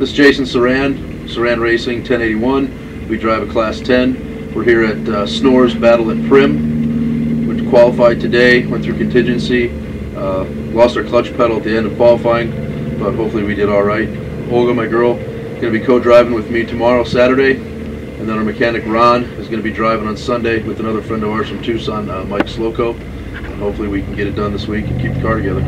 This is Jason Saran, Saran Racing 1081. We drive a Class 10. We're here at Snore's Battle at Primm. We qualified today, went through contingency, lost our clutch pedal at the end of qualifying, but hopefully we did all right. Olga, my girl, is going to be co-driving with me tomorrow, Saturday, and then our mechanic Ron is going to be driving on Sunday with another friend of ours from Tucson, Mike Slocco. And hopefully we can get it done this week and keep the car together.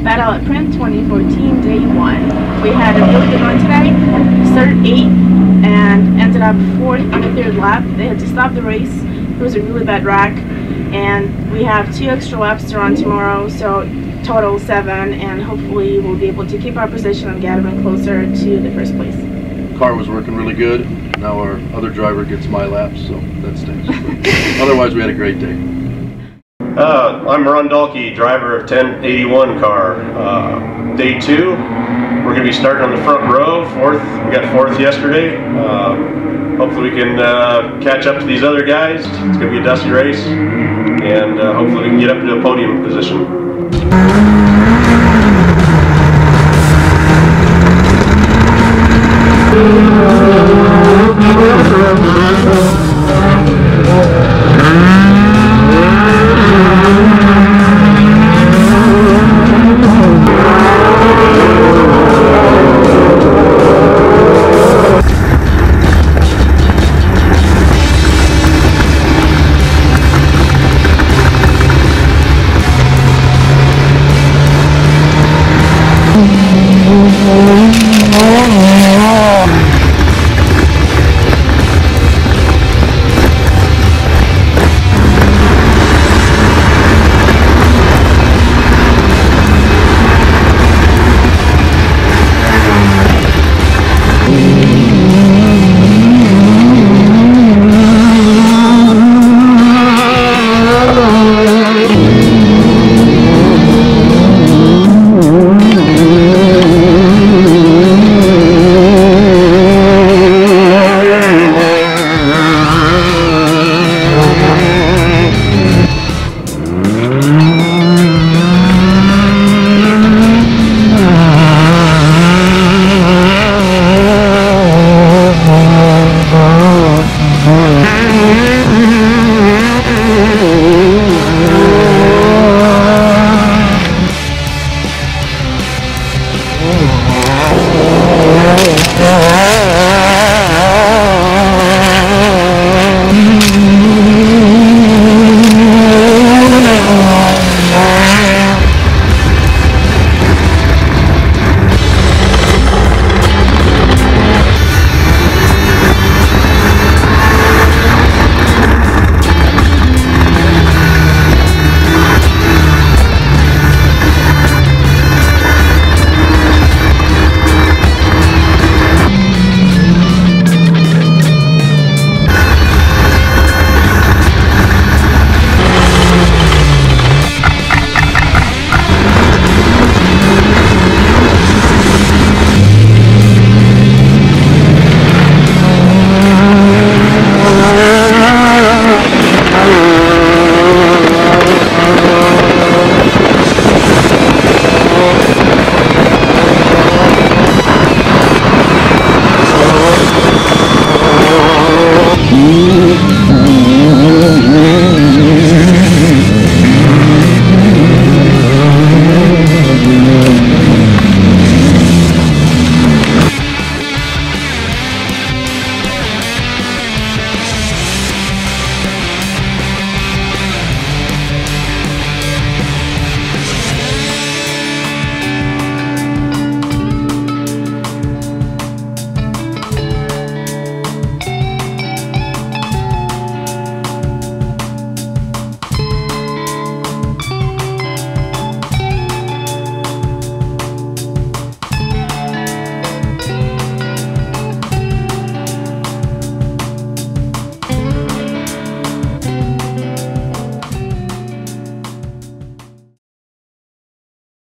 Battle at Primm 2014, day 1. We had a really good run today. Started 8th and ended up 4th on the 3rd lap. They had to stop the race. It was a really bad wreck, and we have 2 extra laps to run tomorrow, so total 7, and hopefully we'll be able to keep our position and get even closer to the 1st place. The car was working really good. Now our other driver gets my laps, so that stinks. Otherwise, we had a great day. I'm Ron Dalkey, driver of 1081 car. Day 2, we're going to be starting on the front row. We got 4th yesterday. Hopefully we can catch up to these other guys. It's going to be a dusty race, and hopefully we can get up to a podium position. Oh,